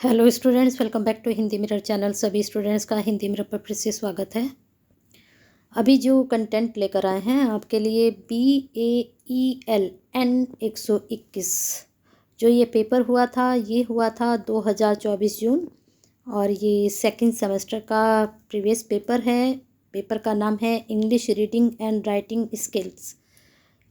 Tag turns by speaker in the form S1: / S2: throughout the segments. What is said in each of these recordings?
S1: Hello students, welcome back to Hindi Mirror channel. सभी students का Hindi mirror पर फिर से स्वागत है। अभी जो कंटेंट लेकर आए हैं आपके लिए BAELN 121 जो ये पेपर हुआ था, ये हुआ था 2024 जून और ये सेकंड सेमेस्टर का प्रीवियस पेपर है। पेपर का नाम है English reading and writing skills.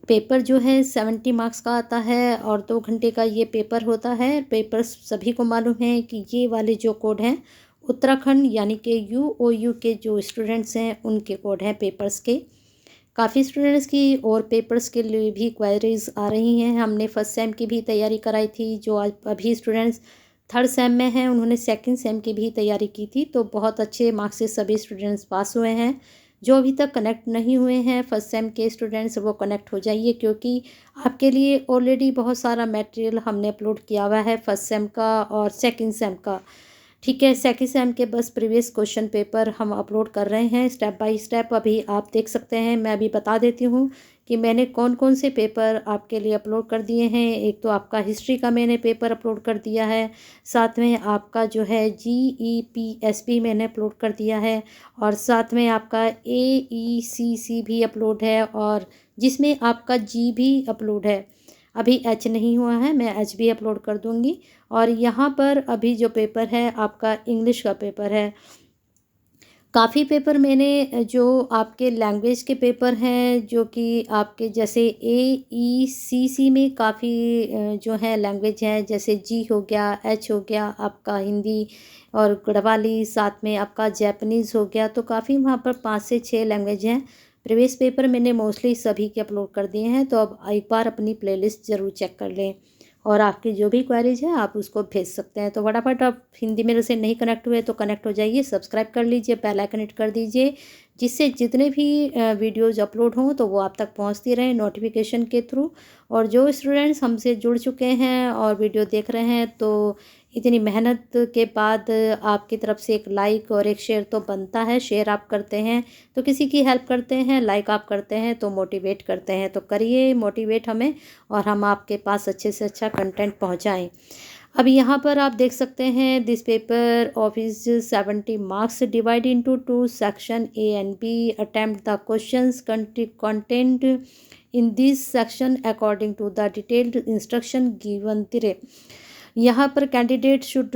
S1: Paper जो है 70 मार्क्स का आता है और 2 घंटे का ये पेपर होता है। पेपर सभी को मालूम है कि ये वाले जो कोड हैं उत्तराखंड यानी कि UOU के जो स्टूडेंट्स हैं उनके कोड हैं पेपर्स के। काफ़ी स्टूडेंट्स की और पेपर्स के लिए भी क्वेरीज आ रही हैं। हमने फर्स्ट सेम की भी तैयारी कराई थी। जो आज अभी स्टूडेंट्स थर्ड सेम में हैं उन्होंने सेकंड सेम की भी तैयारी की थी, तो बहुत अच्छे मार्क्स से सभी स्टूडेंट्स पास हुए हैं। जो अभी तक कनेक्ट नहीं हुए हैं फर्स्ट सेम के स्टूडेंट्स, वो कनेक्ट हो जाइए क्योंकि आपके लिए ऑलरेडी बहुत सारा मटेरियल हमने अपलोड किया हुआ है फर्स्ट सेम का और सेकंड सेम का। ठीक है, सेकंड सेम के बस प्रीवियस क्वेश्चन पेपर हम अपलोड कर रहे हैं स्टेप बाय स्टेप। अभी आप देख सकते हैं, मैं अभी बता देती हूँ कि मैंने कौन कौन से पेपर आपके लिए अपलोड कर दिए हैं। एक तो आपका हिस्ट्री का मैंने पेपर अपलोड कर दिया है, साथ में आपका जो है GEPSP मैंने अपलोड कर दिया है और साथ में आपका AECC भी अपलोड है और जिसमें आपका G भी अपलोड है। अभी H नहीं हुआ है, मैं H भी अपलोड कर दूँगी। और यहाँ पर अभी जो पेपर है आपका इंग्लिश का पेपर है। काफ़ी पेपर मैंने जो आपके लैंग्वेज के पेपर हैं जो कि आपके जैसे AECC में काफ़ी जो है लैंग्वेज हैं, जैसे G हो गया, H हो गया आपका हिंदी और गढ़वाली, साथ में आपका जैपनीज़ हो गया। तो काफ़ी वहाँ पर 5 से 6 लैंग्वेज हैं। प्रीवियस पेपर मैंने मोस्टली सभी के अपलोड कर दिए हैं, तो अब एक बार अपनी प्लेलिस्ट ज़रूर चेक कर लें और आपकी जो भी क्वेरीज है आप उसको भेज सकते हैं। तो फटाफट आप हिंदी मेरे से नहीं कनेक्ट हुए तो कनेक्ट हो जाइए, सब्सक्राइब कर लीजिए, बेल आइकन हिट कर दीजिए, जिससे जितने भी वीडियोज़ अपलोड हों तो वो आप तक पहुंचती रहें नोटिफिकेशन के थ्रू। और जो स्टूडेंट्स हमसे जुड़ चुके हैं और वीडियो देख रहे हैं, तो इतनी मेहनत के बाद आपकी तरफ से एक लाइक और एक शेयर तो बनता है। शेयर आप करते हैं तो किसी की हेल्प करते हैं, लाइक आप करते हैं तो मोटिवेट करते हैं। तो करिए मोटिवेट हमें और हम आपके पास अच्छे से अच्छा कंटेंट पहुंचाएं। अब यहाँ पर आप देख सकते हैं this paper of is 70 marks divide into 2 section A and B। Attempt the questions content in this section according to the detailed instruction given there. यहाँ पर candidate should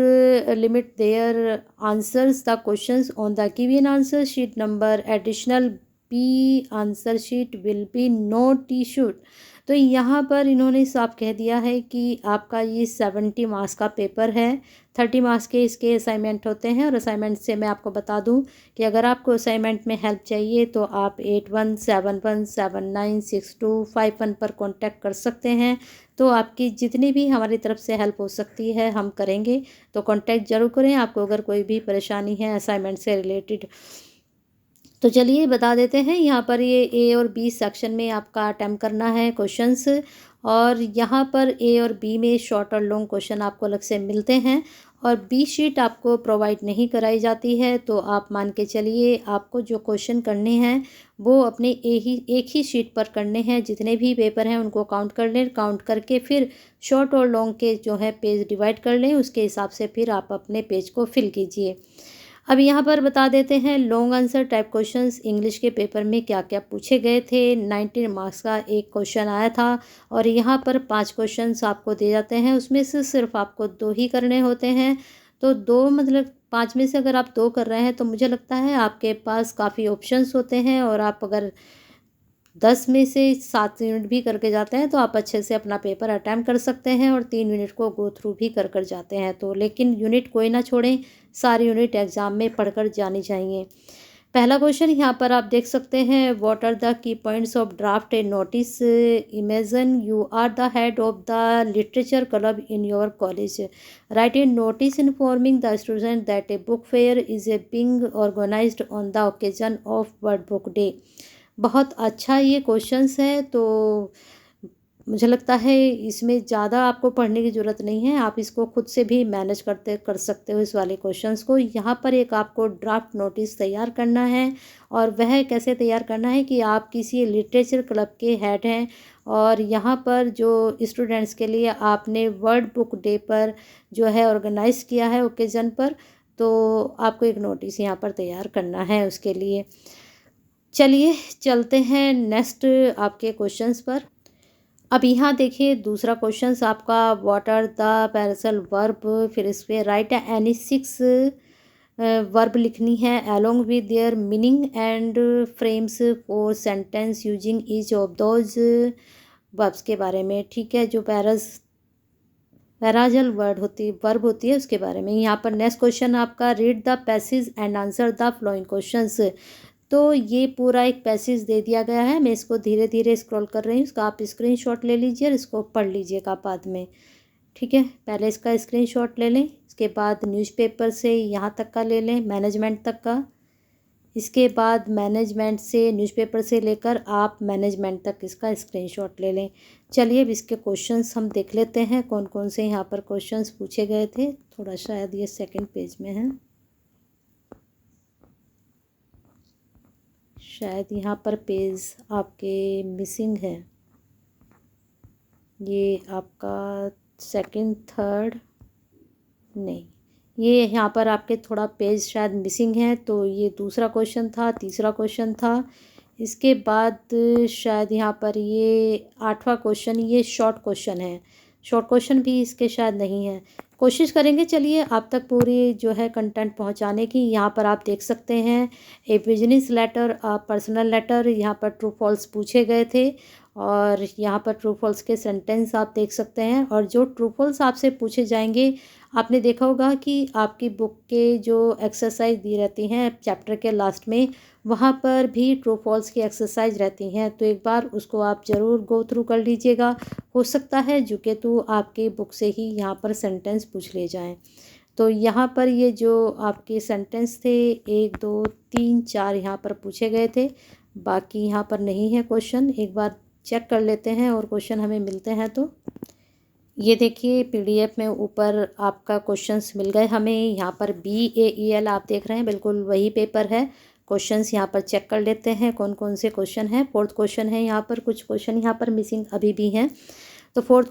S1: limit their answers the questions on the given answer sheet number. Additional B answer sheet will be not issued. तो यहाँ पर इन्होंने साफ कह दिया है कि आपका ये 70 मार्क्स का पेपर है। 30 मार्क्स के इसके असाइनमेंट होते हैं और असाइनमेंट से मैं आपको बता दूं कि अगर आपको असाइनमेंट में हेल्प चाहिए तो आप 8171796251 पर कांटेक्ट कर सकते हैं। तो आपकी जितनी भी हमारी तरफ से हेल्प हो सकती है हम करेंगे, तो कांटेक्ट ज़रूर करें आपको अगर कोई भी परेशानी है असाइनमेंट से रिलेटेड। तो चलिए बता देते हैं, यहाँ पर ये A और B सेक्शन में आपका अटेम्प्ट करना है क्वेश्चंस और यहाँ पर A और B में शॉर्ट और लॉन्ग क्वेश्चन आपको अलग से मिलते हैं और B शीट आपको प्रोवाइड नहीं कराई जाती है। तो आप मान के चलिए आपको जो क्वेश्चन करने हैं वो अपने एक ही शीट पर करने हैं। जितने भी पेपर हैं उनको काउंट कर लें, काउंट करके फिर शॉर्ट और लॉन्ग के जो है पेज डिवाइड कर लें, उसके हिसाब से फिर आप अपने पेज को फिल कीजिए। अब यहाँ पर बता देते हैं long answer type questions English के पेपर में क्या क्या पूछे गए थे। 19 मार्क्स का एक क्वेश्चन आया था और यहाँ पर 5 क्वेश्चंस आपको दिए जाते हैं, उसमें से सिर्फ आपको 2 ही करने होते हैं। तो 2 मतलब 5 में से अगर आप 2 कर रहे हैं तो मुझे लगता है आपके पास काफ़ी ऑप्शंस होते हैं और आप अगर 10 में से 7 यूनिट भी करके जाते हैं तो आप अच्छे से अपना पेपर अटैम्प्ट कर सकते हैं और 3 यूनिट को गो थ्रू भी कर जाते हैं। तो लेकिन यूनिट कोई ना छोड़ें, सारी यूनिट एग्ज़ाम में पढ़कर जानी चाहिए। पहला क्वेश्चन यहाँ पर आप देख सकते हैं, what are the key points of draft a notice. Imagine you are the head of the literature club in your college. Write a notice informing the student that a book fair is a being organised on the occasion of World Book Day. बहुत अच्छा ये questions है। तो मुझे लगता है इसमें ज़्यादा आपको पढ़ने की ज़रूरत नहीं है, आप इसको खुद से भी मैनेज कर सकते हो इस वाले क्वेश्चंस को। यहाँ पर एक आपको ड्राफ्ट नोटिस तैयार करना है, और वह कैसे तैयार करना है कि आप किसी लिटरेचर क्लब के हेड हैं, और यहाँ पर जो स्टूडेंट्स के लिए आपने वर्ड बुक डे पर जो है ऑर्गेनाइज़ किया है ओकेज़न पर, तो आपको एक नोटिस यहाँ पर तैयार करना है उसके लिए। चलिए चलते हैं नेक्स्ट आपके क्वेश्चंस पर। अब यहाँ देखिए दूसरा क्वेश्चंस आपका, what are the parallel verb, फिर इस पे राइट एनी 6 वर्ब लिखनी है along with their meaning and frames for sentence using each of those verbs के बारे में। ठीक है, जो पैराजल वर्ब होती है उसके बारे में। यहाँ पर नेक्स्ट क्वेश्चन आपका, read the passage and answer the flowing questions. तो ये पूरा एक पैसेज दे दिया गया है, मैं इसको धीरे धीरे स्क्रॉल कर रही हूँ, इसका आप स्क्रीनशॉट ले लीजिए और इसको पढ़ लीजिएगा बाद में। ठीक है, पहले इसका स्क्रीनशॉट ले लें, इसके बाद न्यूज़पेपर से यहाँ तक का ले लें, मैनेजमेंट तक का, इसके बाद मैनेजमेंट से न्यूज़पेपर से लेकर आप मैनेजमेंट तक इसका स्क्रीनशॉट ले लें। चलिए अब इसके क्वेश्चंस हम देख लेते हैं कौन कौन से यहाँ पर क्वेश्चंस पूछे गए थे। थोड़ा शायद ये सेकंड पेज में है, शायद यहाँ पर पेज आपके मिसिंग है, ये आपका सेकंड थर्ड नहीं, ये यहाँ पर आपके थोड़ा पेज शायद मिसिंग है। तो ये दूसरा क्वेश्चन था, तीसरा क्वेश्चन था, इसके बाद शायद यहाँ पर ये 8वां क्वेश्चन, ये शॉर्ट क्वेश्चन है, शॉर्ट क्वेश्चन भी इसके शायद नहीं है। कोशिश करेंगे चलिए आप तक पूरी जो है कंटेंट पहुंचाने की। यहाँ पर आप देख सकते हैं ए बिजनेस लेटर, पर्सनल लेटर, यहाँ पर ट्रू फॉल्स पूछे गए थे, और यहाँ पर ट्रू फॉल्स के सेंटेंस आप देख सकते हैं। और जो ट्रू फॉल्स आपसे पूछे जाएंगे, आपने देखा होगा कि आपकी बुक के जो एक्सरसाइज दी रहती हैं चैप्टर के लास्ट में, वहाँ पर भी ट्रू फॉल्स की एक्सरसाइज रहती हैं, तो एक बार उसको आप ज़रूर गो थ्रू कर लीजिएगा। हो सकता है जुकेतु आपकी बुक से ही यहाँ पर सेंटेंस पूछ ले जाएं। तो यहाँ पर ये जो आपके सेंटेंस थे 1 2 3 4 यहाँ पर पूछे गए थे, बाकी यहाँ पर नहीं है क्वेश्चन। एक बार चेक कर लेते हैं और क्वेश्चन हमें मिलते हैं। तो ये देखिए पीडीएफ में ऊपर आपका क्वेश्चंस मिल गए हमें, यहाँ पर BAEL आप देख रहे हैं, बिल्कुल वही पेपर है। क्वेश्चंस यहाँ पर चेक कर लेते हैं कौन कौन से क्वेश्चन हैं। फोर्थ क्वेश्चन है यहाँ पर, कुछ क्वेश्चन यहाँ पर मिसिंग अभी भी हैं। तो फोर्थ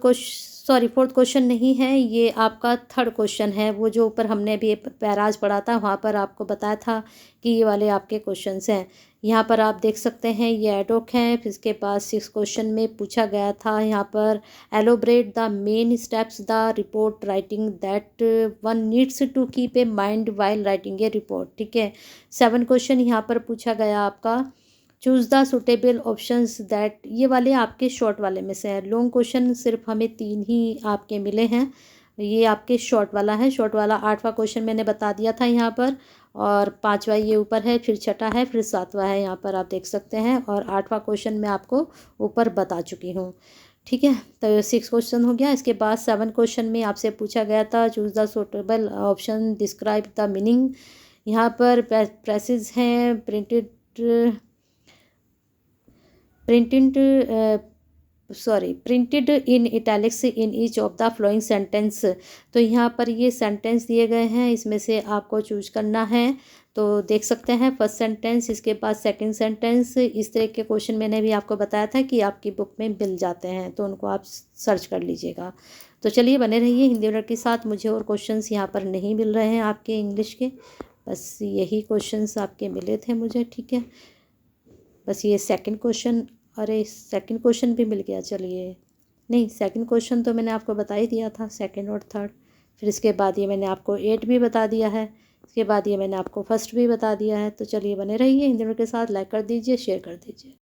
S1: क्वेश्चन नहीं है, ये आपका थर्ड क्वेश्चन है। वो जो ऊपर हमने भी पैराज पढ़ा था, वहाँ पर आपको बताया था कि ये वाले आपके क्वेश्चंस हैं। यहाँ पर आप देख सकते हैं ये एडोक हैं। फिर इसके बाद 6 क्वेश्चन में पूछा गया था यहाँ पर, elaborate the main steps the report writing that one needs to keep a mind while writing a report. ठीक है, 7 क्वेश्चन यहाँ पर पूछा गया आपका, choose the suitable options that, ये वाले आपके शॉर्ट वाले में से हैं। लॉन्ग क्वेश्चन सिर्फ हमें 3 ही आपके मिले हैं, ये आपके शॉर्ट वाला है। शॉर्ट वाला 8वां क्वेश्चन मैंने बता दिया था यहाँ पर, और 5वां ये ऊपर है, फिर 6ठा है, फिर 7वां है, यहाँ पर आप देख सकते हैं। और 8वां क्वेश्चन मैं आपको ऊपर बता चुकी हूँ। ठीक है, तो 6 क्वेश्चन हो गया। इसके बाद 7 क्वेश्चन में आपसे पूछा गया था, choose the suitable option, describe the meaning. यहाँ पर प्रेसेस हैं, printed in italics in each of the flowing sentence. तो यहाँ पर ये सेंटेंस दिए गए हैं, इसमें से आपको चूज करना है। तो देख सकते हैं फर्स्ट सेंटेंस, इसके बाद सेकंड सेंटेंस। इस तरह के क्वेश्चन मैंने भी आपको बताया था कि आपकी बुक में मिल जाते हैं, तो उनको आप सर्च कर लीजिएगा। तो चलिए बने रहिए हिंदी वर्ड के साथ। मुझे और क्वेश्चंस यहाँ पर नहीं मिल रहे हैं आपके इंग्लिश के, बस यही क्वेश्चंस आपके मिले थे मुझे। ठीक है, बस ये सेकंड क्वेश्चन, अरे सेकंड क्वेश्चन भी मिल गया। चलिए, नहीं सेकंड क्वेश्चन तो मैंने आपको बता ही दिया था, सेकंड और थर्ड। फिर इसके बाद ये मैंने आपको 8 भी बता दिया है, इसके बाद ये मैंने आपको फर्स्ट भी बता दिया है। तो चलिए बने रहिए हिंदी के साथ, लाइक कर दीजिए, शेयर कर दीजिए।